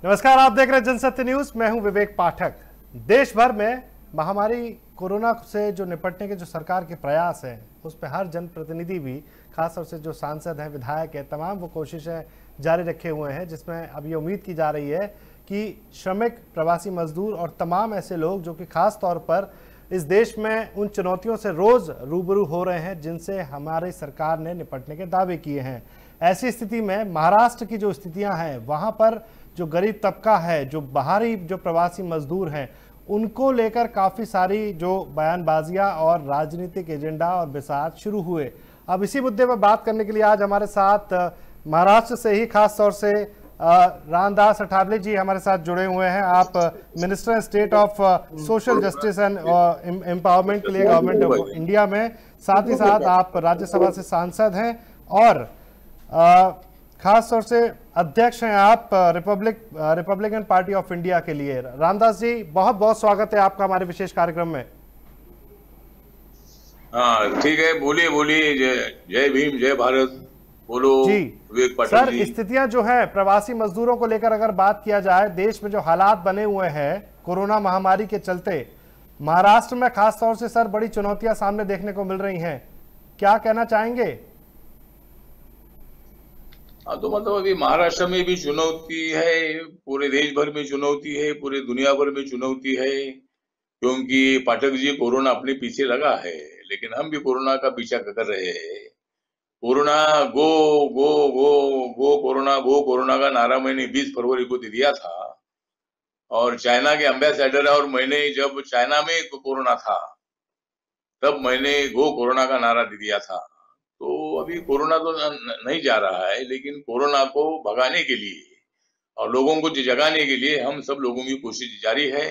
नमस्कार, आप देख रहे हैं जनसत्य न्यूज। मैं हूं विवेक पाठक। देश भर में महामारी कोरोना से जो निपटने के जो सरकार के प्रयास हैं, उस पर हर जनप्रतिनिधि भी, खासतौर से जो सांसद हैं, विधायक हैं, तमाम वो कोशिशें जारी रखे हुए हैं, जिसमें अब ये उम्मीद की जा रही है कि श्रमिक, प्रवासी मजदूर और तमाम ऐसे लोग जो कि खास तौर पर इस देश में उन चुनौतियों से रोज रूबरू हो रहे हैं जिनसे हमारी सरकार ने निपटने के दावे किए हैं। ऐसी स्थिति में महाराष्ट्र की जो स्थितियां हैं, वहां पर जो गरीब तबका है, जो बाहरी जो प्रवासी मजदूर हैं, उनको लेकर काफ़ी सारी जो बयानबाजियां और राजनीतिक एजेंडा और बिसात शुरू हुए। अब इसी मुद्दे पर बात करने के लिए आज हमारे साथ महाराष्ट्र से ही खास तौर से रामदास अठावले जी हमारे साथ जुड़े हुए हैं। आप minister state of social justice and empowerment के लिए गवर्नमेंट ऑफ इंडिया में, साथ ही साथ आप राज्यसभा से सांसद हैं और खास तौर से अध्यक्ष हैं आप रिपब्लिकन पार्टी ऑफ इंडिया के लिए। रामदास जी, बहुत बहुत स्वागत है आपका हमारे विशेष कार्यक्रम में। हाँ, ठीक है, बोलिए बोलिए। जय भीम, जय भारत, बोलो जी। विवेक पाठक सर, जी। स्थितियां जो है प्रवासी मजदूरों को लेकर अगर बात किया जाए, देश में जो हालात बने हुए हैं कोरोना महामारी के चलते, महाराष्ट्र में खास तौर से सर बड़ी चुनौतियां सामने देखने को मिल रही हैं, क्या कहना चाहेंगे? हाँ, तो मतलब अभी महाराष्ट्र में भी चुनौती है, पूरे देश भर में चुनौती है, पूरे दुनिया भर में चुनौती है, क्योंकि पाठक जी कोरोना अपने पीछे लगा है, लेकिन हम भी कोरोना का पीछा कर रहे हैं। कोरोना गो गो गो गो कोरोना का नारा मैंने 20 फरवरी को दे दिया था, और चाइना के एम्बेसडर और मैंने जब चाइना में कोरोना था तब मैंने गो कोरोना का नारा दे दिया था। तो अभी कोरोना तो नहीं जा रहा है, लेकिन कोरोना को भगाने के लिए और लोगों को जगाने के लिए हम सब लोगों की कोशिश जारी है।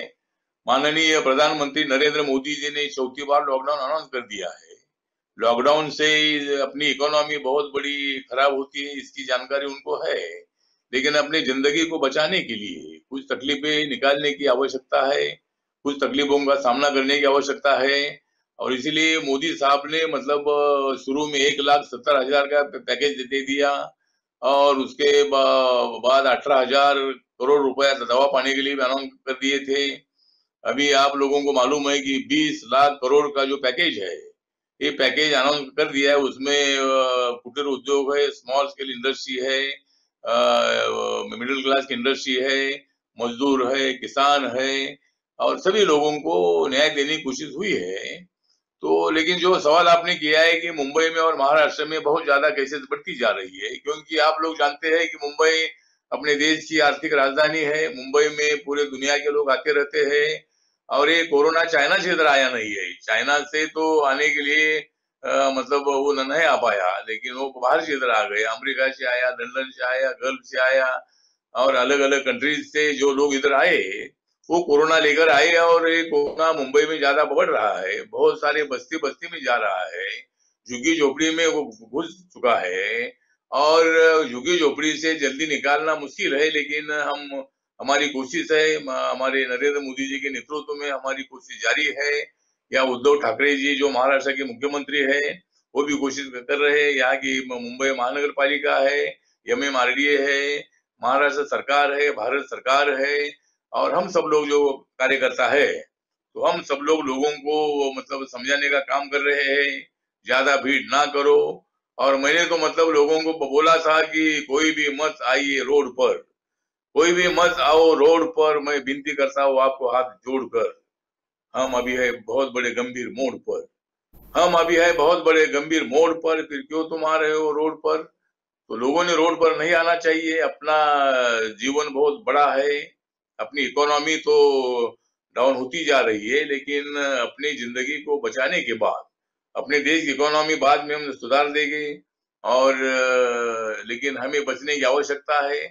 माननीय प्रधानमंत्री नरेंद्र मोदी जी ने चौथी बार लॉकडाउन अनाउंस कर दिया है। लॉकडाउन से अपनी इकोनॉमी बहुत बड़ी खराब होती है, इसकी जानकारी उनको है, लेकिन अपनी जिंदगी को बचाने के लिए कुछ तकलीफें निकालने की आवश्यकता है, कुछ तकलीफों का सामना करने की आवश्यकता है। और इसीलिए मोदी साहब ने मतलब शुरू में 1,70,000 का पैकेज दे दिया, और उसके बाद 18,000 करोड़ रुपया दवा पानी के लिए भी अनाउंस कर दिए थे। अभी आप लोगों को मालूम है कि 20 लाख करोड़ का जो पैकेज है, ये पैकेज अनाउंस कर दिया है। उसमें कुटीर उद्योग है, स्मॉल स्केल इंडस्ट्री है, मिडिल क्लास की इंडस्ट्री है, मजदूर है, किसान है, और सभी लोगों को न्याय देने की कोशिश हुई है। तो लेकिन जो सवाल आपने किया है कि मुंबई में और महाराष्ट्र में बहुत ज्यादा केसेस बढ़ती जा रही है, क्योंकि आप लोग जानते हैं कि मुंबई अपने देश की आर्थिक राजधानी है। मुंबई में पूरे दुनिया के लोग आते रहते हैं, और ये कोरोना चाइना से इधर आया नहीं है। चाइना से तो आने के लिए मतलब वो नहीं आ पाया, लेकिन वो बाहर से इधर आ गए, अमेरिका से आया, लंदन से आया, गल्फ से आया, और अलग अलग कंट्रीज से जो लोग इधर आए वो कोरोना लेकर आए, और ये कोरोना मुंबई में ज्यादा बढ़ रहा है, बहुत सारे बस्ती बस्ती में जा रहा है, झुग्गी झोपड़ी में वो घुस चुका है, और झुग्गी झोपड़ी से जल्दी निकालना मुश्किल है। लेकिन हमारी कोशिश है, हमारे नरेंद्र मोदी जी के नेतृत्व में हमारी कोशिश जारी है, या उद्धव ठाकरे जी जो महाराष्ट्र के मुख्यमंत्री है वो भी कोशिश कर रहे हैं। यहाँ की मुंबई महानगर पालिका है, MMRDA है, महाराष्ट्र सरकार है, भारत सरकार है, और हम सब लोग जो कार्यकर्ता है, तो हम सब लोगों को मतलब समझाने का काम कर रहे हैं, ज्यादा भीड़ ना करो। और मैंने तो मतलब लोगों को बोला था कि कोई भी मत आइए रोड पर, कोई भी मत आओ रोड पर, मैं विनती करता हूँ आपको हाथ जोड़कर। हम अभी है बहुत बड़े गंभीर मोड़ पर, हम अभी है बहुत बड़े गंभीर मोड़ पर, फिर क्यों तुम आ रहे हो रोड पर? तो लोगों ने रोड पर नहीं आना चाहिए। अपना जीवन बहुत बड़ा है, अपनी इकोनॉमी तो डाउन होती जा रही है, लेकिन अपनी जिंदगी को बचाने के बाद अपने देश की इकोनॉमी बाद में हम सुधार देंगे, और लेकिन हमें बचने की आवश्यकता है।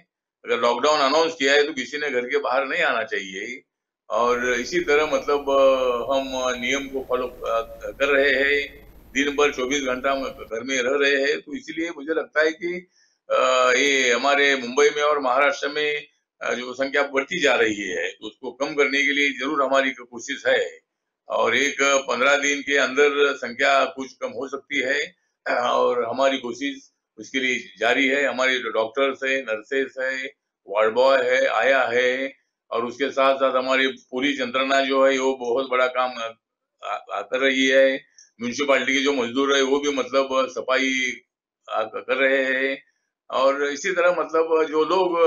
अगर लॉकडाउन अनाउंस किया है तो किसी ने घर के बाहर नहीं आना चाहिए, और इसी तरह मतलब हम नियम को फॉलो कर रहे हैं, दिन भर 24 घंटा घर में रह रहे हैं। तो इसीलिए मुझे लगता है कि ये हमारे मुंबई में और महाराष्ट्र में जो संख्या बढ़ती जा रही है, तो उसको कम करने के लिए जरूर हमारी कोशिश है, और 15 दिन के अंदर संख्या कुछ कम हो सकती है, और हमारी कोशिश उसके लिए जारी है। हमारे जो डॉक्टर्स है, नर्सेस है, वार्ड बॉय है आया है, और उसके साथ साथ हमारी पूरी यंत्रणा जो है वो बहुत बड़ा काम कर रही है। म्यूनिसिपालिटी के जो मजदूर है वो भी मतलब सफाई कर रहे हैं, और इसी तरह मतलब जो लोग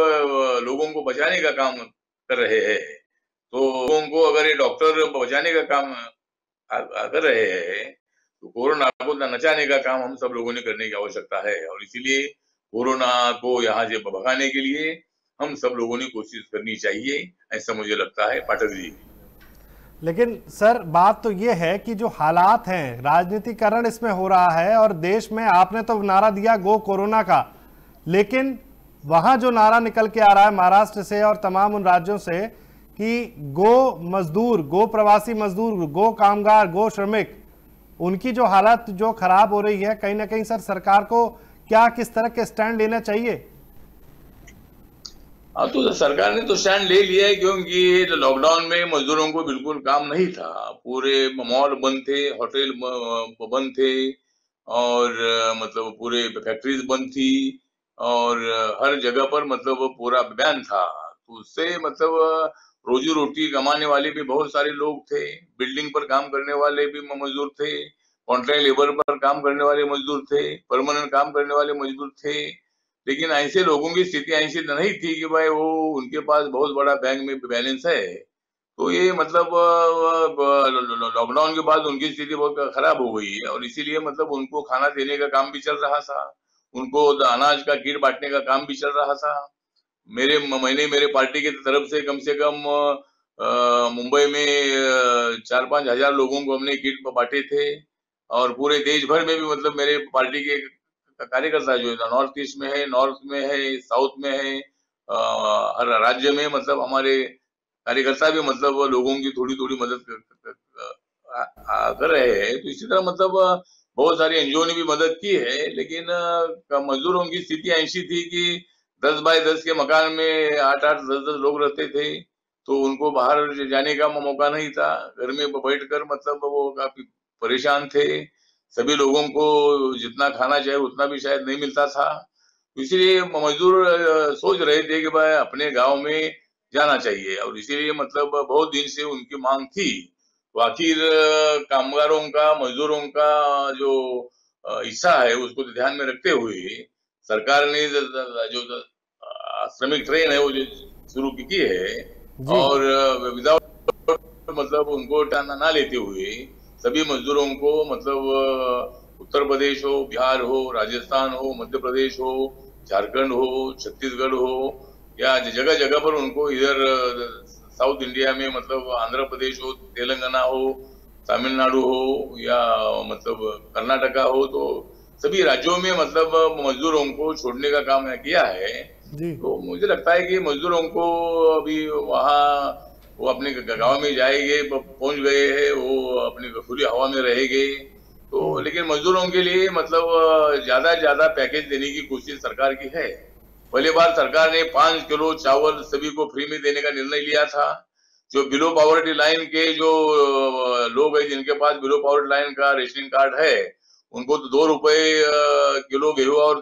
लोगों को बचाने का काम कर रहे हैं, तो लोगों को अगर ये डॉक्टर बचाने का काम कर रहे हैं, तो कोरोना को नचाने का काम हम सब लोगों ने करने की आवश्यकता है। और इसीलिए कोरोना को यहाँ से भगाने के लिए हम सब लोगों ने कोशिश करनी चाहिए, ऐसा मुझे लगता है पाठक जी। लेकिन सर बात तो ये है कि जो हालात हैं, राजनीतिकरण इसमें हो रहा है, और देश में आपने तो नारा दिया गो कोरोना का, लेकिन वहां जो नारा निकल के आ रहा है महाराष्ट्र से और तमाम उन राज्यों से कि गो मजदूर, गो प्रवासी मजदूर, गो कामगार, गो श्रमिक, उनकी जो हालत जो खराब हो रही है, कहीं ना कहीं सर सरकार को क्या किस तरह के स्टैंड लेना चाहिए? हाँ, तो सरकार ने तो स्टैंड ले लिया है, क्योंकि लॉकडाउन में मजदूरों को बिल्कुल काम नहीं था। पूरे मॉल बंद थे, होटल बंद थे, और मतलब पूरे फैक्ट्रीज बंद थी, और हर जगह पर मतलब पूरा बैन था। तो उससे मतलब रोजी रोटी कमाने वाले भी बहुत सारे लोग थे, बिल्डिंग पर काम करने वाले भी मजदूर थे, कॉन्ट्रैक्ट लेबर पर काम करने वाले मजदूर थे, परमानेंट काम करने वाले मजदूर थे। लेकिन ऐसे लोगों की स्थिति ऐसी नहीं थी कि भाई वो उनके पास बहुत बड़ा बैंक में बैलेंस है। तो ये मतलब लॉकडाउन के बाद उनकी स्थिति बहुत खराब हो गई है, और इसीलिए मतलब उनको खाना देने का काम भी चल रहा था, उनको अनाज का किट बांटने का काम भी चल रहा था। मैंने मेरे पार्टी की तरफ से कम मुंबई में 4-5 हजार लोगों को हमने किट बांटे थे, और पूरे देश भर में भी मतलब मेरे पार्टी के कार्यकर्ता जो है नॉर्थ ईस्ट में है, नॉर्थ में है, साउथ में है, हर राज्य में मतलब हमारे कार्यकर्ता भी मतलब लोगों की थोड़ी थोड़ी मदद कर रहे हैं। तो इसी तरह मतलब बहुत सारी एनजीओ ने भी मदद की है, लेकिन मजदूरों की स्थिति ऐसी थी कि 10 बाय 10 के मकान में 8-8 10-10 लोग रहते थे, तो उनको बाहर जाने का मौका नहीं था। घर में बैठकर मतलब वो काफी परेशान थे। सभी लोगों को जितना खाना चाहिए उतना भी शायद नहीं मिलता था। तो इसीलिए मजदूर सोच रहे थे कि भाई अपने गांव में जाना चाहिए, और इसीलिए मतलब बहुत दिन से उनकी मांग थी। तो आखिर कामगारों का, मजदूरों का जो हिस्सा है उसको ध्यान में रखते हुए सरकार ने जो श्रमिक ट्रेन है वो जो शुरू की है, जी। और विदाउट मतलब उनको ना लेते हुए सभी मजदूरों को मतलब उत्तर प्रदेश हो, बिहार हो, राजस्थान हो, मध्य प्रदेश हो, झारखंड हो, छत्तीसगढ़ हो, या जगह जगह पर उनको इधर साउथ इंडिया में मतलब आंध्र प्रदेश हो, तेलंगाना हो, तमिलनाडु हो, या मतलब कर्नाटका हो, तो सभी राज्यों में मतलब मजदूरों को छोड़ने का काम किया है। जी। तो मुझे लगता है कि मजदूरों को अभी वहाँ वो अपने गांव में जाएंगे, पहुंच गए हैं, वो अपनी खुली हवा में रहेंगे। तो लेकिन मजदूरों के लिए मतलब ज्यादा से ज्यादा पैकेज देने की कोशिश सरकार की है। पहली बार सरकार ने 5 किलो चावल सभी को फ्री में देने का निर्णय लिया था। जो बिलो पॉवर्टी लाइन के जो लोग हैं, जिनके पास बिलो पॉवर्टी लाइन का रेशनिंग कार्ड है, उनको तो 2 रुपए किलो गेहूं और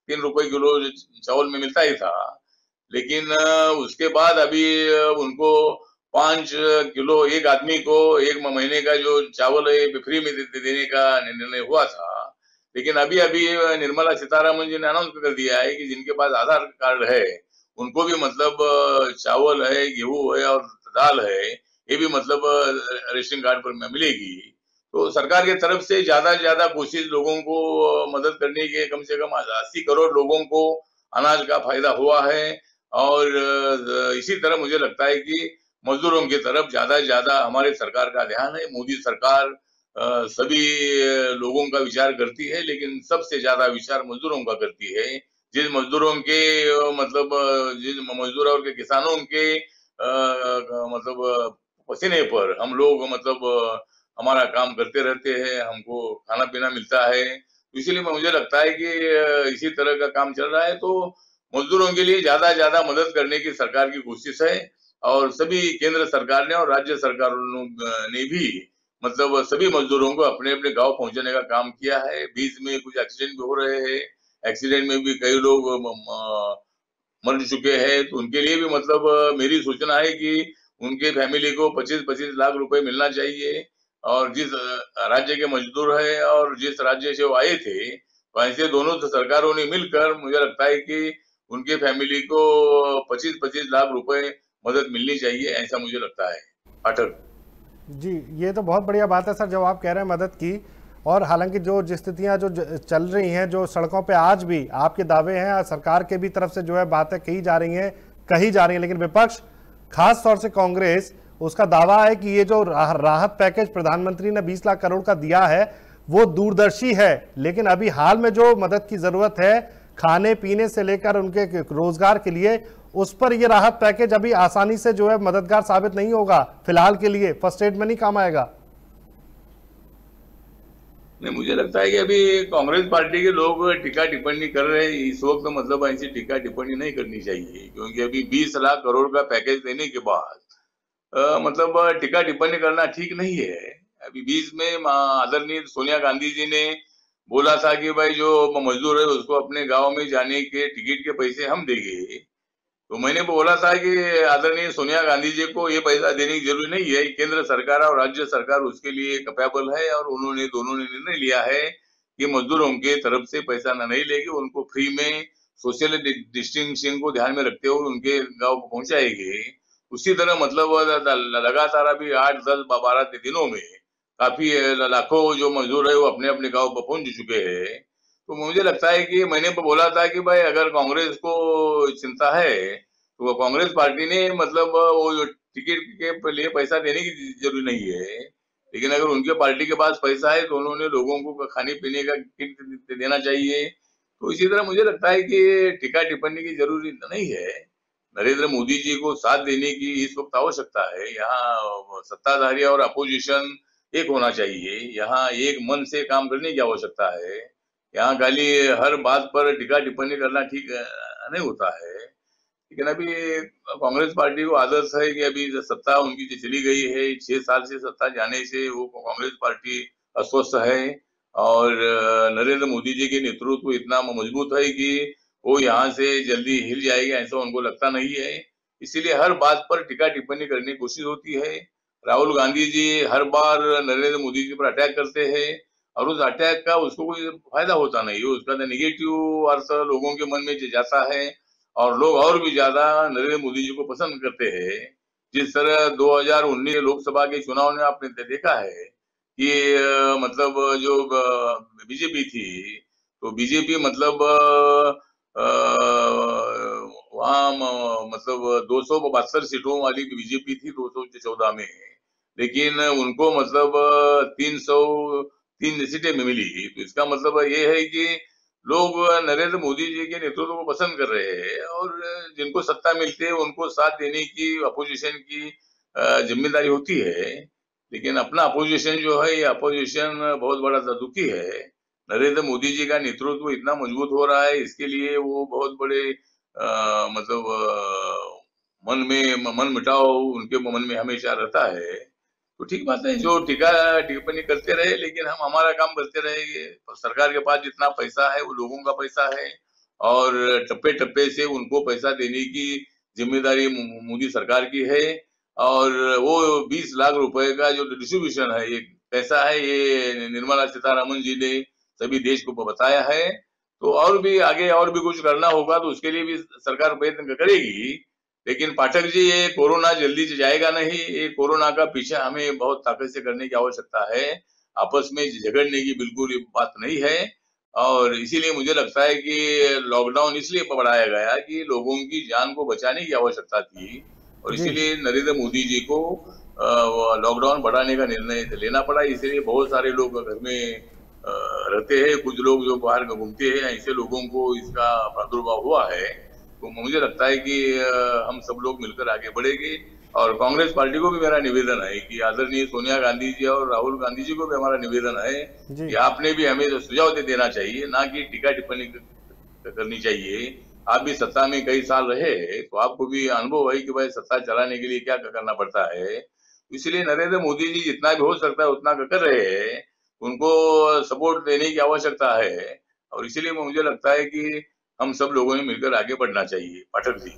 3 रुपए किलो चावल में मिलता ही था। लेकिन उसके बाद अभी उनको 5 किलो एक आदमी को एक महीने का जो चावल है फ्री में देने का निर्णय हुआ था। लेकिन अभी अभी निर्मला सीतारामन जी ने अनाउंस कर दिया है कि जिनके पास आधार कार्ड है उनको भी मतलब चावल है, गेहूं है और दाल है, ये भी मतलब रेशन कार्ड पर मिलेगी। तो सरकार की तरफ से ज्यादा कोशिश लोगों को मदद करने के, कम से कम 80 करोड़ लोगों को अनाज का फायदा हुआ है। और इसी तरह मुझे लगता है कि मजदूरों की तरफ ज्यादा हमारे सरकार का ध्यान है। मोदी सरकार सभी लोगों का विचार करती है, लेकिन सबसे ज्यादा विचार मजदूरों का करती है। जिन मजदूरों के मतलब जिन मजदूर और के किसानों के मतलब पसीने पर हम लोग मतलब हमारा काम करते रहते हैं, हमको खाना पीना मिलता है। इसीलिए मुझे लगता है कि इसी तरह का काम चल रहा है। तो मजदूरों के लिए ज्यादा मदद करने की सरकार की कोशिश है, और सभी केंद्र सरकार ने और राज्य सरकारों ने भी मतलब सभी मजदूरों को अपने अपने गांव पहुंचाने का काम किया है। बीच में कुछ एक्सीडेंट भी हो रहे हैं, एक्सीडेंट में भी कई लोग मर चुके हैं, तो उनके लिए भी मतलब मेरी सूचना है कि उनके फैमिली को 25-25 लाख रुपए मिलना चाहिए। और जिस राज्य के मजदूर है और जिस राज्य से वो आए थे, वहीं से दोनों सरकारों ने मिलकर मुझे लगता है कि उनके फैमिली को 25-25 लाख रुपए मदद मिलनी चाहिए, ऐसा मुझे लगता है। पाठक जी, ये तो बहुत बढ़िया बात है सर, जब आप कह रहे हैं मदद की। और हालांकि जो स्थितियां जो चल रही हैं, जो सड़कों पे आज भी आपके दावे हैं, सरकार के भी तरफ से जो है बातें कही जा रही हैं, लेकिन विपक्ष, खास तौर से कांग्रेस, उसका दावा है कि ये जो राहत पैकेज प्रधानमंत्री ने 20 लाख करोड़ का दिया है वो दूरदर्शी है, लेकिन अभी हाल में जो मदद की जरूरत है खाने पीने से लेकर उनके रोजगार के लिए, उस पर ये राहत पैकेज अभी आसानी से जो है मददगार साबित नहीं होगा। फिलहाल के लिए फर्स्ट एड में नहीं काम आएगा। नहीं, मुझे लगता है कि अभी कांग्रेस पार्टी के लोग टीका टिप्पणी कर रहे हैं। इस वक्त मतलब ऐसी टीका टिप्पणी नहीं करनी चाहिए, क्योंकि अभी 20 लाख करोड़ का पैकेज देने के बाद मतलब टीका टिप्पणी करना ठीक नहीं है। अभी बीच में आदरणीय सोनिया गांधी जी ने बोला था कि भाई जो मजदूर है उसको अपने गांव में जाने के टिकट के पैसे हम देंगे। तो मैंने बोला था कि आदरणीय सोनिया गांधी जी को ये पैसा देने की जरूरी नहीं है, केंद्र सरकार और राज्य सरकार उसके लिए कैपेबल है। और उन्होंने दोनों ने निर्णय लिया है कि मजदूरों के तरफ से पैसा नहीं लेगी, उनको फ्री में सोशल डिस्टिंक्शन को ध्यान में रखते हुए उनके गांव को पहुंचाएगी। उसी तरह मतलब लगातार अभी 8-10-12 दिनों में काफी लाखों जो मजदूर है वो अपने अपने गांव पर पहुंच चुके हैं। तो मुझे लगता है कि मैंने बोला था कि भाई अगर कांग्रेस को चिंता है तो वो कांग्रेस पार्टी ने मतलब वो जो टिकट के लिए पैसा देने की जरूरी नहीं है, लेकिन अगर उनके पार्टी के पास पैसा है तो उन्होंने लोगों को खाने पीने का किट देना चाहिए। तो इसी तरह मुझे लगता है कि टीका टिप्पणी की जरूरी नहीं है। नरेंद्र मोदी जी को साथ देने की इस वक्त आवश्यकता है। यहाँ सत्ताधारी और अपोजिशन एक होना चाहिए, यहाँ एक मन से काम करने की आवश्यकता है। यहाँ खाली हर बात पर टीका टिप्पणी करना ठीक नहीं होता है। लेकिन अभी कांग्रेस पार्टी को आदत है कि अभी सत्ता उनकी जो चली गई है, 6 साल से सत्ता जाने से वो कांग्रेस पार्टी अस्वस्थ है। और नरेंद्र मोदी जी के नेतृत्व इतना मजबूत है कि वो यहाँ से जल्दी हिल जाएगा, ऐसा उनको लगता नहीं है। इसीलिए हर बात पर टीका टिप्पणी करने की कोशिश होती है। राहुल गांधी जी हर बार नरेंद्र मोदी जी पर अटैक करते हैं और उस अटैक का उसको कोई फायदा होता नहीं है, उसका नेगेटिव अर्थ लोगों के मन में जाता है और लोग और भी ज्यादा नरेंद्र मोदी जी को पसंद करते हैं। जिस तरह 2019 लोकसभा के चुनाव में आपने देखा है कि मतलब जो बीजेपी थी, तो बीजेपी मतलब वहाँ मतलब 272 सीटों वाली बीजेपी थी 214 में, लेकिन उनको मतलब 303 सीटें में मिली। तो इसका मतलब ये है कि लोग नरेंद्र मोदी जी के नेतृत्व को पसंद कर रहे हैं और जिनको सत्ता मिलती है उनको साथ देने की अपोजिशन की जिम्मेदारी होती है। लेकिन अपना अपोजिशन जो है, ये अपोजिशन बहुत बड़ा दुखी है। नरेंद्र मोदी जी का नेतृत्व इतना मजबूत हो रहा है, इसके लिए वो बहुत बड़े मतलब मन मिटाव उनके मन में हमेशा रहता है। तो ठीक बात है, जो टीका टिप्पणी करते रहे, लेकिन हम हमारा काम करते रहेंगे। सरकार के पास जितना पैसा है वो लोगों का पैसा है और टप्पे टप्पे से उनको पैसा देने की जिम्मेदारी मोदी सरकार की है। और वो 20 लाख रुपए का जो डिस्ट्रीब्यूशन है, ये पैसा है, ये निर्मला सीतारमन जी ने सभी देश को बताया है। तो और भी आगे और भी कुछ करना होगा तो उसके लिए भी सरकार प्रयत्न करेगी। लेकिन पाठक जी, ये कोरोना जल्दी से जाएगा नहीं। ये कोरोना का पीछा हमें बहुत ताकत से करने की आवश्यकता है, आपस में झगड़ने की बिल्कुल बात नहीं है। और इसीलिए मुझे लगता है कि लॉकडाउन इसलिए बढ़ाया गया कि लोगों की जान को बचाने की आवश्यकता थी और जी इसीलिए नरेंद्र मोदी जी को लॉकडाउन बढ़ाने का निर्णय लेना पड़ा। इसलिए बहुत सारे लोग घर में रहते हैं, कुछ लोग जो बाहर घूमते हैं, ऐसे लोगों को इसका प्रादुर्भाव हुआ है। तो मुझे लगता है कि हम सब लोग मिलकर आगे बढ़ेंगे। और कांग्रेस पार्टी को भी मेरा निवेदन है कि आदरणीय सोनिया गांधी जी और राहुल गांधी जी को भी हमारा निवेदन है कि आपने भी हमें सुझाव देना चाहिए, ना कि टीका टिप्पणी करनी चाहिए। आप भी सत्ता में कई साल रहे तो आपको भी अनुभव है कि भाई सत्ता चलाने के लिए क्या करना पड़ता है। इसलिए नरेंद्र मोदी जी जितना भी हो सकता है उतना कर रहे हैं, उनको सपोर्ट देने की आवश्यकता है। और इसीलिए मुझे लगता है कि हम सब लोगों ने मिलकर आगे बढ़ना चाहिए। पाठक जी।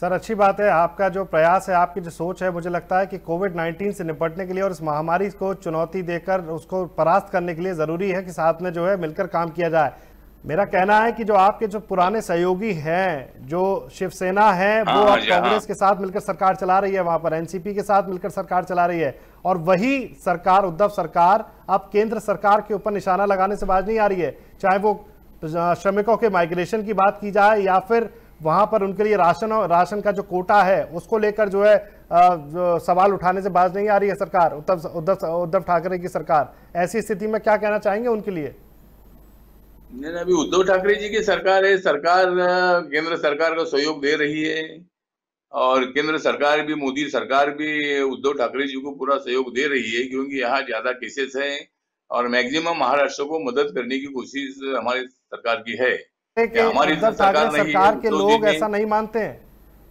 सर, अच्छी बात है आपका जो प्रयास है, आपकी जो सोच है। मुझे लगता है कि कोविड-19 से निपटने के लिए और इस महामारी को चुनौती देकर उसको परास्त करने के लिए ज़रूरी है कि साथ में जो है मिलकर काम किया जाए। मेरा कहना है कि जो आपके जो पुराने सहयोगी हैं, जो शिवसेना है, वो अब कांग्रेस के साथ मिलकर सरकार चला रही है, वहां पर एनसीपी के साथ मिलकर सरकार चला रही है, और वही सरकार, उद्धव सरकार, अब केंद्र सरकार के ऊपर निशाना लगाने से बाज नहीं आ रही है। चाहे वो श्रमिकों के माइग्रेशन की बात की जाए या फिर वहां पर उनके लिए राशन का जो कोटा है उसको लेकर जो है जो सवाल उठाने से बाज नहीं आ रही है सरकार, उद्धव ठाकरे की सरकार। ऐसी स्थिति में क्या कहना चाहेंगे उनके लिए? नहीं, अभी उद्धव ठाकरे जी की सरकार है। सरकार केंद्र सरकार का सहयोग दे रही है और केंद्र सरकार भी, मोदी सरकार भी उद्धव ठाकरे जी को पूरा सहयोग दे रही है, क्योंकि यहाँ ज्यादा केसेस है और मैक्सिमम महाराष्ट्र को मदद करने की कोशिश हमारी सरकार की है। हमारी सरकार के लोग ऐसा नहीं मानते हैं।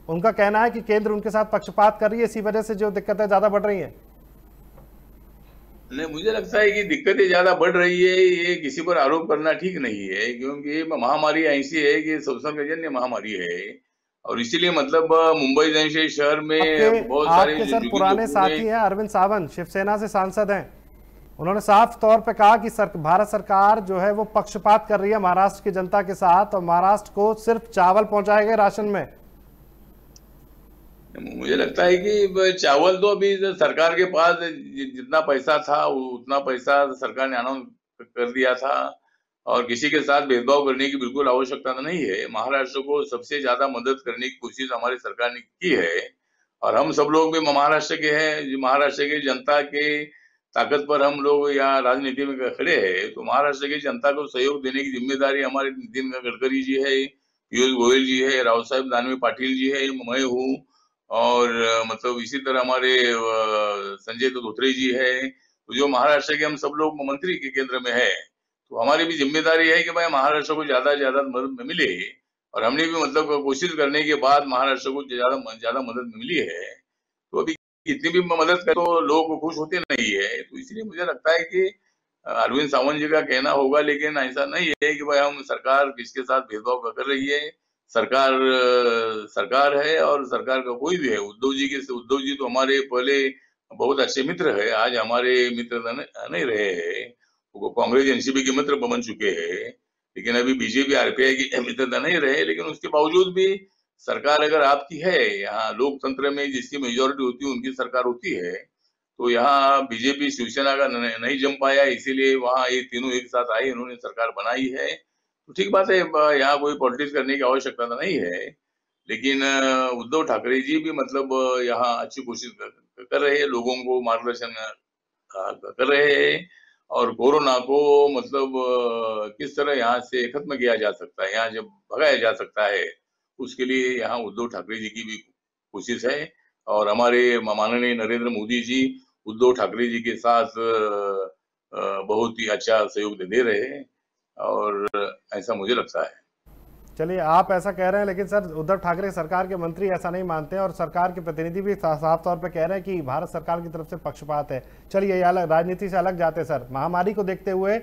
उनका कहना है कि केंद्र उनके साथ पक्षपात कर रही है, इसी वजह से जो दिक्कतें ज्यादा बढ़ रही हैं। नहीं, मुझे लगता है कि दिक्कतें ज्यादा बढ़ रही है, ये किसी पर आरोप करना ठीक नहीं है, क्योंकि महामारी ऐसी है कि संसर्गजन्य महामारी है और इसीलिए मतलब मुंबई जैसे शहर में बहुत सारे सर पुराने साथी हैं, अरविंद सावंत शिवसेना से सांसद हैं, उन्होंने साफ तौर पे कहा कि भारत सरकार जो है वो पक्षपात कर रही है महाराष्ट्र की जनता के साथ और महाराष्ट्र को सिर्फ चावल पहुंचाए गए राशन में। मुझे लगता है कि चावल तो अभी सरकार के पास जितना पैसा था उतना पैसा सरकार ने अनाउंस कर दिया था और किसी के साथ भेदभाव करने की बिल्कुल आवश्यकता नहीं है। महाराष्ट्र को सबसे ज्यादा मदद करने की कोशिश हमारी सरकार ने की है और हम सब लोग भी महाराष्ट्र के हैं। महाराष्ट्र की जनता के ताकत पर हम लोग यहाँ राजनीति में खड़े हैं, तो महाराष्ट्र की जनता को सहयोग देने की जिम्मेदारी हमारे नितिन गडकरी जी है, पीयूष गोयल जी है, राव साहेब दानवे पाटिल जी है, मैं हूँ और मतलब इसी तरह हमारे संजय धोत्रे जी है। तो जो महाराष्ट्र के हम सब लोग मंत्री के केंद्र में है, तो हमारी भी जिम्मेदारी है कि भाई महाराष्ट्र को ज्यादा मदद मिले और हमने भी मतलब कोशिश करने के बाद महाराष्ट्र को ज्यादा मदद मिली है। तो अभी इतनी भी मदद करे तो लोग खुश होते नहीं है, तो इसलिए मुझे लगता है कि अरविंद सावंत जी का कहना होगा, लेकिन ऐसा नहीं है कि भाई हम सरकार किसके साथ भेदभाव कर रही है। सरकार है और सरकार का कोई भी है। उद्धव जी तो हमारे पहले बहुत अच्छे मित्र है, आज हमारे मित्र नहीं रहे हैं, वो कांग्रेस एनसीपी के मित्र बन चुके हैं, लेकिन अभी बीजेपी आरपीआई की मित्र नहीं रहे। लेकिन उसके बावजूद भी सरकार अगर आपकी है, यहाँ लोकतंत्र में जिसकी मेजोरिटी होती है उनकी सरकार होती है, तो यहाँ बीजेपी शिवसेना का नहीं जम पाया, इसीलिए वहाँ ये तीनों एक साथ आए, इन्होंने सरकार बनाई है। तो ठीक बात है, यहाँ कोई पॉलिटिक्स करने की आवश्यकता नहीं है, लेकिन उद्धव ठाकरे जी भी मतलब यहाँ अच्छी कोशिश कर रहे हैं, लोगों को मार्गदर्शन कर रहे हैं और कोरोना को मतलब किस तरह यहाँ से खत्म किया जा सकता है, यहाँ जब भगाया जा सकता है, उसके लिए यहाँ उद्धव ठाकरे जी की भी कोशिश है और हमारे माननीय नरेंद्र मोदी जी उद्धव ठाकरे जी के साथ बहुत ही अच्छा सहयोग दे रहे हैं और ऐसा मुझे लगता है। चलिए, आप ऐसा कह रहे हैं, लेकिन सर उद्धव ठाकरे सरकार के मंत्री ऐसा नहीं मानते हैं और सरकार के प्रतिनिधि भी साफ तौर पे कह रहे हैं कि भारत सरकार की तरफ से पक्षपात है। चलिए, ये अलग राजनीति से अलग जाते सर। महामारी को देखते हुए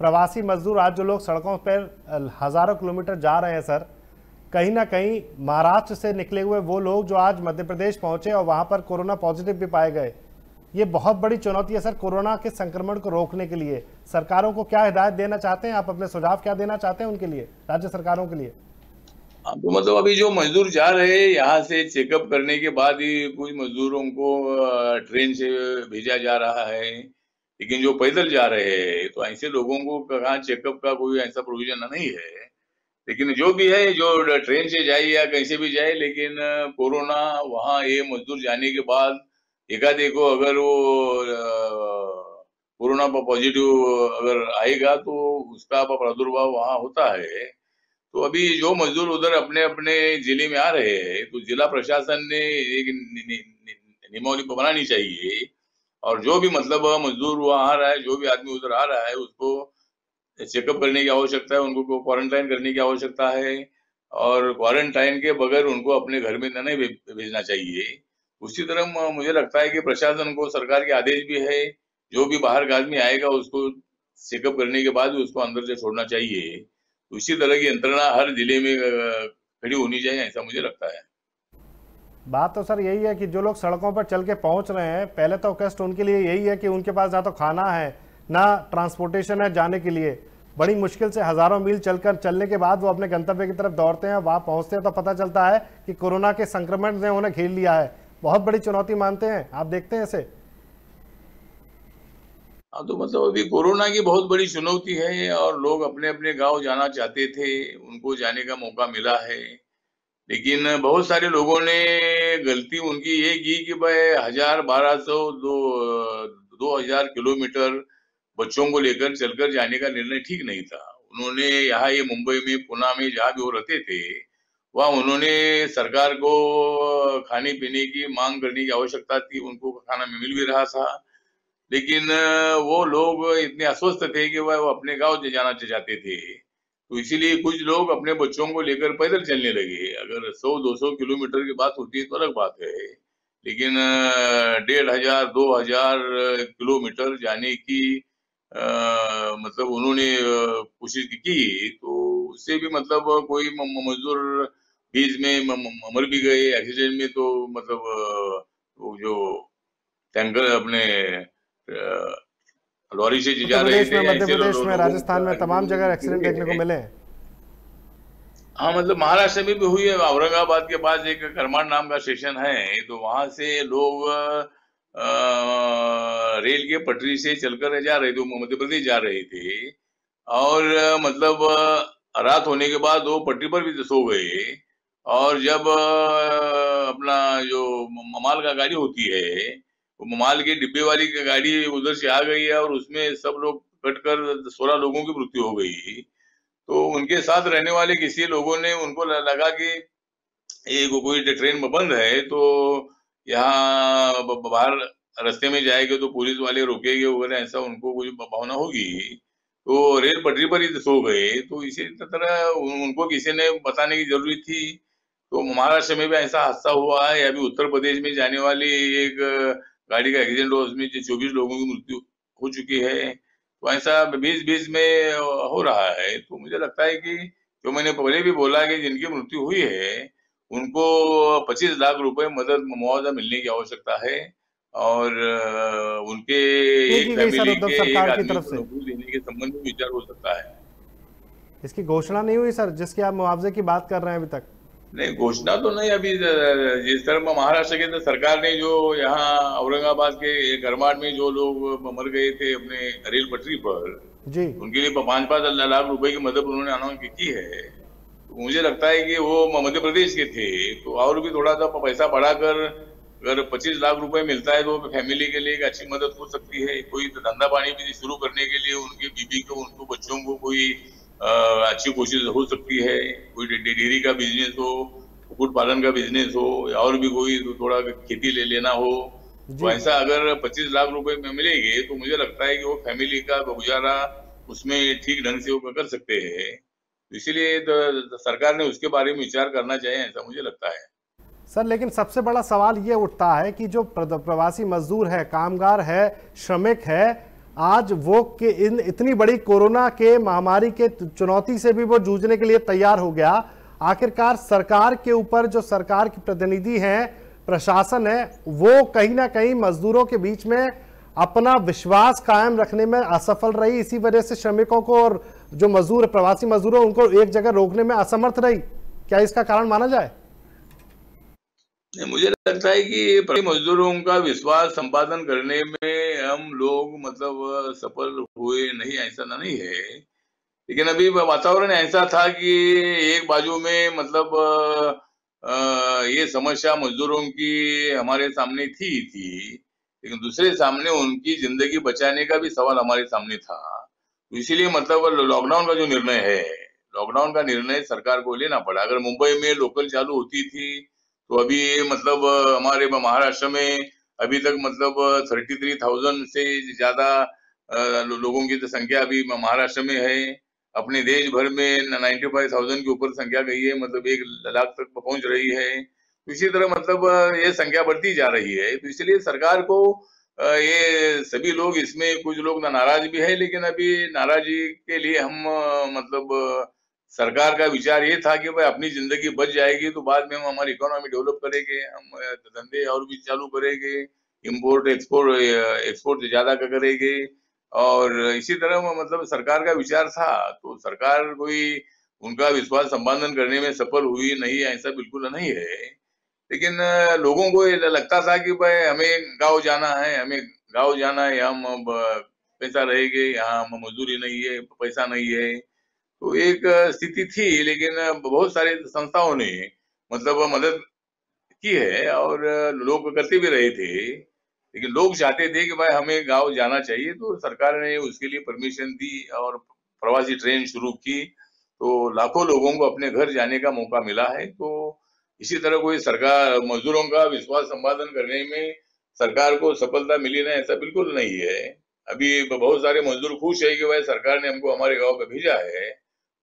प्रवासी मजदूर आज जो लोग सड़कों पर हजारों किलोमीटर जा रहे हैं सर, कहीं ना कहीं महाराष्ट्र से निकले हुए वो लोग जो आज मध्य प्रदेश पहुंचे और वहां पर कोरोना पॉजिटिव भी पाए गए, ये बहुत बड़ी चुनौती है सर कोरोना के संक्रमण को रोकने के लिए। सरकारों को क्या हिदायत देना चाहते हैं आप, अपने सुझाव क्या देना चाहते हैं उनके लिए, राज्य सरकारों के लिए? तो मतलब अभी जो मजदूर जा रहे हैं यहाँ से चेकअप करने के बाद ही कुछ मजदूरों को ट्रेन से भेजा जा रहा है, लेकिन जो पैदल जा रहे हैं तो ऐसे लोगों को कहाँ चेकअप का कोई ऐसा प्रोविजन नहीं है। लेकिन जो भी है, जो ट्रेन से जाए या कहीं से भी जाए, लेकिन कोरोना वहाँ ये मजदूर जाने के बाद एकाध को अगर वो कोरोना पॉजिटिव अगर आएगा तो उसका प्रादुर्भाव वहाँ होता है। तो अभी जो मजदूर उधर अपने अपने जिले में आ रहे हैं, तो जिला प्रशासन ने एक नियमावली बनानी चाहिए और जो भी मतलब मजदूर वहाँ आ रहा है, जो भी आदमी उधर आ रहा है, उसको चेकअप करने की आवश्यकता है, उनको क्वारंटाइन करने की आवश्यकता है और क्वारंटाइन के बगैर उनको अपने घर में नहीं भेजना चाहिए। उसी तरह मुझे लगता है कि प्रशासन को सरकार के आदेश भी है, जो भी बाहर का आदमी आएगा उसको चेकअप करने के बाद उसको अंदर से छोड़ना चाहिए। तो इसी तरह की यंत्रणा हर जिले में खड़ी होनी चाहिए, ऐसा मुझे लगता है। बात तो सर यही है कि जो लोग सड़कों पर चल के पहुंच रहे हैं, पहले तो कष्ट उनके लिए यही है कि उनके पास ना तो खाना है ना ट्रांसपोर्टेशन है जाने के लिए। बड़ी मुश्किल से हजारों मील चलने के बाद वो अपने गंतव्य की तरफ दौड़ते हैं, वहां पहुंचते हैं तो पता चलता है कि कोरोना के संक्रमण ने उन्हें घेर लिया है। बहुत बड़ी चुनौती मानते हैं, आप देखते हैं इसे? हाँ, तो मतलब अभी कोरोना की बहुत बड़ी चुनौती है और लोग अपने अपने गांव जाना चाहते थे, उनको जाने का मौका मिला है। लेकिन बहुत सारे लोगों ने गलती उनकी ये की कि भाई 1000-1200 2000 किलोमीटर बच्चों को लेकर चलकर जाने का निर्णय ठीक नहीं था। उन्होंने यहाँ ये मुंबई में, पुणे में जहाँ भी वो रहते थे, वहाँ उन्होंने सरकार को खाने पीने की मांग करने की आवश्यकता थी, उनको खाना मिल भी रहा था। लेकिन वो लोग इतने अस्वस्थ थे कि वह अपने गांव जाना चाहते थे, तो इसीलिए कुछ लोग अपने बच्चों को लेकर पैदल चलने लगे। अगर 100-200 किलोमीटर की बात होती है तो अलग बात है, लेकिन 1500 2000 किलोमीटर जाने की मतलब उन्होंने कोशिश की, तो उससे भी मतलब कोई मजदूर बीच में मर भी गए एक्सीडेंट में। तो मतलब वो जो टैंकर अपने लॉरी से उत्तर जा रहे प्रदेश में, थे, मध्य ऐसे प्रदेश में, लोगों राजस्थान का में तमाम जगह एक्सीडेंट देखने को मिले हैं। हाँ, मतलब महाराष्ट्र में भी हुई है। औरंगाबाद के पास एक करमाड नाम का स्टेशन है, तो वहां से लोग रेल के पटरी से चलकर जा रहे थे, मध्य प्रदेश जा रहे थे। और मतलब रात होने के बाद वो पटरी पर भी सो गए। और जब अपना जो माल का गाड़ी होती है, वो माल की डिब्बे वाली गाड़ी उधर से आ गई है और उसमें सब लोग कटकर 16 लोगों की मृत्यु हो गई। तो उनके साथ रहने वाले किसी लोगों ने उनको लगा कि ये कोई ट्रेन बंद है, तो यहाँ बाहर रास्ते में जाएंगे तो पुलिस वाले रोकेंगे वगैरह, ऐसा उनको कुछ भावना होगी, तो रेल पटरी पर ही सो गए। तो इसी तरह उनको किसी ने बताने की जरूरत थी। तो महाराष्ट्र में भी ऐसा हादसा हुआ है। अभी उत्तर प्रदेश में जाने वाली एक गाड़ी का एक्सीडेंट हुआ, उसमें 24 लोगों की मृत्यु हो चुकी है। तो ऐसा बीच बीच में हो रहा है। तो मुझे लगता है कि जो मैंने पहले भी बोला कि जिनकी मृत्यु हुई है उनको 25 लाख रुपए मदद मुआवजा मिलने की आवश्यकता है। और उनके नहीं एक की गई सर फैमिली उद्धव के एक सरकार की आदमी तरफ को से? नौकरी देने के संबंध में विचार हो सकता है। इसकी घोषणा नहीं हुई सर, जिसकी आप मुआवजे की बात कर रहे हैं अभी तक? नहीं, घोषणा तो नहीं अभी। जिस तरह महाराष्ट्र के सरकार ने जो यहाँ औरंगाबाद के करमाड में जो लोग मर गए थे अपने रेल पटरी पर, जी। उनके लिए 5-5 लाख रुपए की मदद उन्होंने अनाउंस की है। तो मुझे लगता है कि वो मध्य प्रदेश के थे, तो और भी थोड़ा सा पैसा बढ़ाकर अगर 25 लाख रुपए मिलता है तो फैमिली के लिए एक अच्छी मदद हो सकती है। कोई धंधा पानी भी शुरू करने के लिए उनकी बीवी को, उनको बच्चों को कोई अच्छी कोशिश हो सकती है। कोई डेयरी का बिजनेस हो, कुक्कुट पालन का बिजनेस हो, या और भी कोई थोड़ा खेती ले लेना हो, तो जी। ऐसा अगर 25 लाख रुपए में मिलेंगे तो मुझे लगता है कि वो फैमिली का गुजारा उसमें ठीक ढंग से वो कर सकते हैं। इसीलिए सरकार ने उसके बारे में विचार करना चाहिए, ऐसा मुझे लगता है। सर लेकिन सबसे बड़ा सवाल ये उठता है कि जो प्रवासी मजदूर है, कामगार है, श्रमिक है, आज वो कि इतनी बड़ी कोरोना के महामारी के चुनौती से भी वो जूझने के लिए तैयार हो गया। आखिरकार सरकार के ऊपर जो सरकार के प्रतिनिधि हैं, प्रशासन है, वो कहीं ना कहीं मजदूरों के बीच में अपना विश्वास कायम रखने में असफल रही। इसी वजह से श्रमिकों को और जो मजदूर, प्रवासी मजदूर, उनको एक जगह रोकने में असमर्थ रही। क्या इसका कारण माना जाए? मुझे लगता है कि मजदूरों का विश्वास संपादन करने में हम लोग मतलब सफल हुए नहीं, ऐसा नहीं है। लेकिन अभी वातावरण ऐसा था कि एक बाजू में मतलब ये समस्या मजदूरों की हमारे सामने थी, लेकिन दूसरे सामने उनकी जिंदगी बचाने का भी सवाल हमारे सामने था। तो इसीलिए मतलब लॉकडाउन का जो निर्णय है, लॉकडाउन का निर्णय सरकार को लेना पड़ा। अगर मुंबई में लोकल चालू होती थी तो अभी मतलब हमारे महाराष्ट्र में अभी तक मतलब 33,000 से ज्यादा लोगों की तो संख्या अभी महाराष्ट्र में है। अपने देश भर में 95,000 के ऊपर संख्या गई है, मतलब 1 लाख तक पहुंच रही है। तो इसी तरह मतलब ये संख्या बढ़ती जा रही है। तो इसलिए सरकार को ये सभी लोग, इसमें कुछ लोग नाराज भी है, लेकिन अभी नाराजगी के लिए हम मतलब सरकार का विचार ये था कि भाई अपनी जिंदगी बच जाएगी तो बाद में हम हमारी इकोनॉमी डेवलप करेंगे, हम धंधे और भी चालू करेंगे, इंपोर्ट एक्सपोर्ट ज्यादा करेंगे। और इसी तरह मतलब सरकार का विचार था। तो सरकार कोई उनका विश्वास संपादन करने में सफल हुई नहीं, ऐसा बिल्कुल नहीं है। लेकिन लोगों को ये लगता था कि भाई हमें गाँव जाना है, हमें गाँव जाना है, हम अब पैसा रहेंगे, यहाँ मजदूरी नहीं है, पैसा नहीं है। तो एक स्थिति थी, लेकिन बहुत सारे संस्थाओं ने मतलब मदद की है और लोग करते भी रहे थे। लेकिन लोग चाहते थे कि भाई हमें गांव जाना चाहिए, तो सरकार ने उसके लिए परमिशन दी और प्रवासी ट्रेन शुरू की। तो लाखों लोगों को अपने घर जाने का मौका मिला है। तो इसी तरह कोई सरकार मजदूरों का विश्वास संपादन करने में सरकार को सफलता मिली नहीं, ऐसा बिल्कुल नहीं है। अभी बहुत सारे मजदूर खुश है कि भाई सरकार ने हमको हमारे गांव पे भेजा है,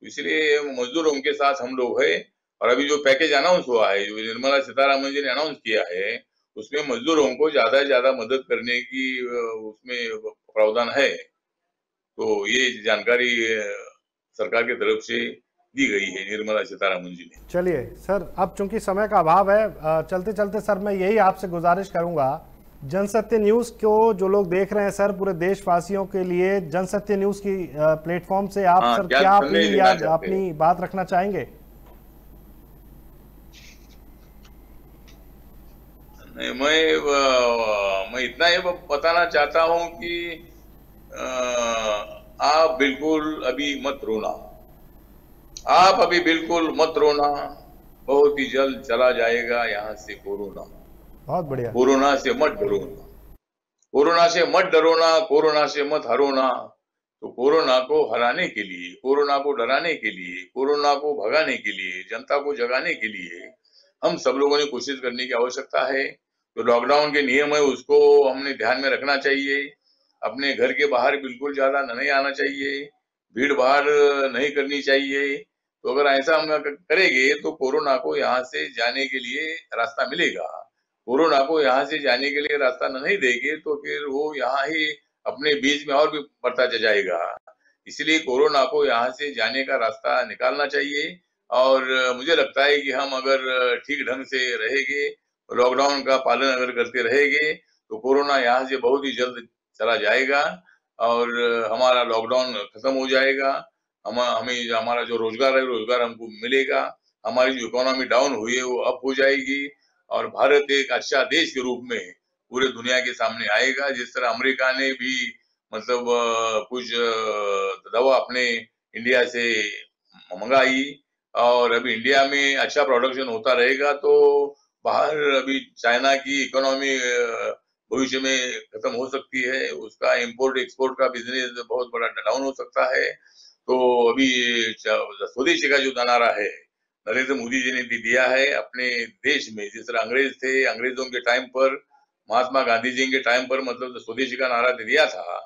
इसलिए मजदूरों के साथ हम लोग है। और अभी जो पैकेज अनाउंस हुआ है, जो निर्मला सीतारामन जी ने अनाउंस किया है, उसमें मजदूरों को ज्यादा से ज्यादा मदद करने की उसमें प्रावधान है। तो ये जानकारी सरकार की तरफ से दी गई है निर्मला सीतारामन जी ने। चलिए सर, अब चूंकि समय का अभाव है, चलते चलते सर मैं यही आपसे गुजारिश करूंगा, जनसत्य न्यूज को जो लोग देख रहे हैं सर, पूरे देशवासियों के लिए जनसत्य न्यूज की प्लेटफॉर्म से आप सर क्या अपनी बात रखना चाहेंगे? नहीं, मैं इतना ही बताना चाहता हूं कि आप बिल्कुल अभी मत रोना, आप अभी बिल्कुल मत रोना, बहुत ही जल्द चला जाएगा यहाँ से कोरोना। बहुत बढ़िया। कोरोना से मत डरोना, कोरोना से मत डरोना, कोरोना से मत हरोना। तो कोरोना को हराने के लिए, कोरोना को डराने के लिए, कोरोना को भगाने के लिए, जनता को जगाने के लिए हम सब लोगों ने कोशिश करने की आवश्यकता है। जो लॉकडाउन के नियम है उसको हमने ध्यान में रखना चाहिए। अपने घर के बाहर बिल्कुल ज्यादा नहीं आना चाहिए, भीड़ भाड़ नहीं करनी चाहिए। तो अगर ऐसा हम करेंगे तो कोरोना को यहाँ से जाने के लिए रास्ता मिलेगा। कोरोना को यहाँ से जाने के लिए रास्ता नहीं देंगे तो फिर वो यहाँ ही अपने बीच में और भी बढ़ता जाएगा। इसलिए कोरोना को यहाँ से जाने का रास्ता निकालना चाहिए। और मुझे लगता है कि हम अगर ठीक ढंग से रहेंगे, लॉकडाउन का पालन अगर करते रहेंगे, तो कोरोना यहाँ से बहुत ही जल्द चला जाएगा और हमारा लॉकडाउन खत्म हो जाएगा। हमें हमारा जो रोजगार है, रोजगार हमको मिलेगा। हमारी जो इकोनॉमी डाउन हुई है वो अप हो जाएगी और भारत एक अच्छा देश के रूप में पूरे दुनिया के सामने आएगा। जिस तरह अमेरिका ने भी मतलब कुछ दवा अपने इंडिया से मंगाई और अभी इंडिया में अच्छा प्रोडक्शन होता रहेगा, तो बाहर अभी चाइना की इकोनॉमी भविष्य में खत्म हो सकती है, उसका इंपोर्ट एक्सपोर्ट का बिजनेस बहुत बड़ा डाउन हो सकता है। तो अभी स्वदेशी का जो नारा है नरेंद्र मोदी जी ने दिया है अपने देश में, जिस तरह अंग्रेज थे, अंग्रेजों के टाइम पर, महात्मा गांधी जी के टाइम पर मतलब स्वदेशी का नारा दिया था,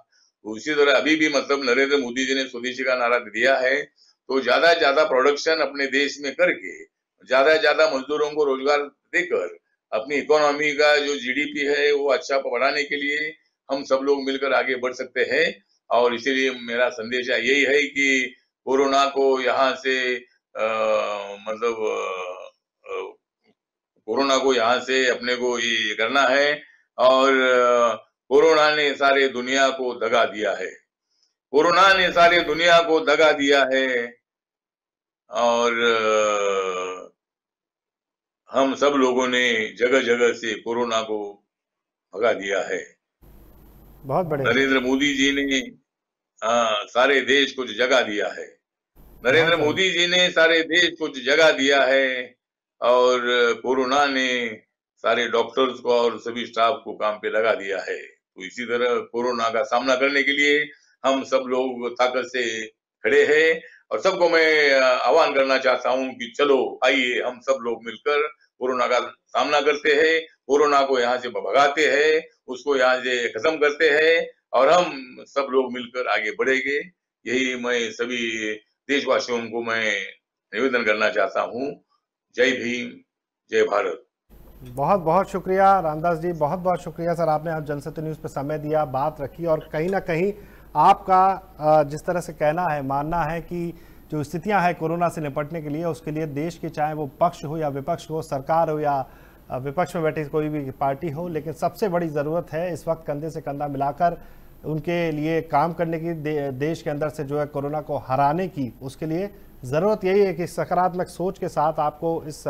तो उसी तरह अभी भी मतलब नरेंद्र मोदी जी ने स्वदेशी का नारा दिया है। तो ज्यादा से ज्यादा प्रोडक्शन अपने देश में करके, ज्यादा से ज्यादा मजदूरों को रोजगार देकर अपनी इकोनॉमी का जो जीडीपी है वो अच्छा बढ़ाने के लिए हम सब लोग मिलकर आगे बढ़ सकते हैं। और इसीलिए मेरा संदेश यही है कि कोरोना को यहाँ से मतलब कोरोना को यहाँ से अपने को ये करना है। और कोरोना ने सारे दुनिया को दगा दिया है, कोरोना ने सारे दुनिया को दगा दिया है और हम सब लोगों ने जगह जगह से कोरोना को भगा दिया है। बहुत बढ़िया। नरेंद्र मोदी जी ने सारे देश को जगा दिया है, नरेंद्र मोदी जी ने सारे देश को जगा दिया है और कोरोना ने सारे डॉक्टर्स को और सभी स्टाफ को काम पे लगा दिया है। तो इसी तरह कोरोना का सामना करने के लिए हम सब लोग ताकत से खड़े हैं और सबको मैं आह्वान करना चाहता हूं कि चलो आइए हम सब लोग मिलकर कोरोना का सामना करते हैं, कोरोना को यहाँ से भगाते हैं, उसको यहाँ से खत्म करते हैं और हम सब लोग मिलकर आगे बढ़ेंगे। यही मैं सभी देशवासियों को मैं निवेदन करना चाहता हूँ। जय भीम, जय भारत। बहुत बहुत शुक्रिया रामदास जी, बहुत बहुत शुक्रिया सर, आपने आज जनसत्य न्यूज़ पे समय दिया, बात रखी और कहीं ना कहीं आपका जिस तरह से कहना है, मानना है कि जो स्थितियां हैं कोरोना से निपटने के लिए, उसके लिए देश के चाहे वो पक्ष हो या विपक्ष हो, सरकार हो या विपक्ष में बैठी कोई भी पार्टी हो, लेकिन सबसे बड़ी ज़रूरत है इस वक्त कंधे से कंधा मिलाकर उनके लिए काम करने की, देश के अंदर से जो है कोरोना को हराने की। उसके लिए ज़रूरत यही है कि सकारात्मक सोच के साथ आपको इस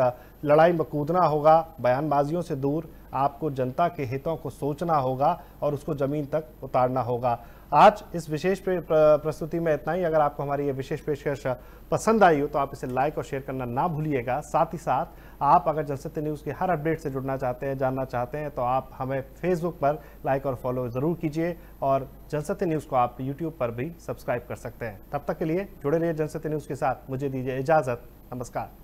लड़ाई में कूदना होगा, बयानबाजियों से दूर आपको जनता के हितों को सोचना होगा और उसको ज़मीन तक उतारना होगा। आज इस विशेष प्रस्तुति में इतना ही। अगर आपको हमारी ये विशेष पेशकश पसंद आई हो तो आप इसे लाइक और शेयर करना ना भूलिएगा। साथ ही साथ आप अगर जनसत्य न्यूज़ के हर अपडेट से जुड़ना चाहते हैं, जानना चाहते हैं, तो आप हमें फेसबुक पर लाइक और फॉलो ज़रूर कीजिए और जनसत्य न्यूज़ को आप यूट्यूब पर भी सब्सक्राइब कर सकते हैं। तब तक के लिए जुड़े रहिए जनसत्य न्यूज़ के साथ। मुझे दीजिए इजाज़त। नमस्कार।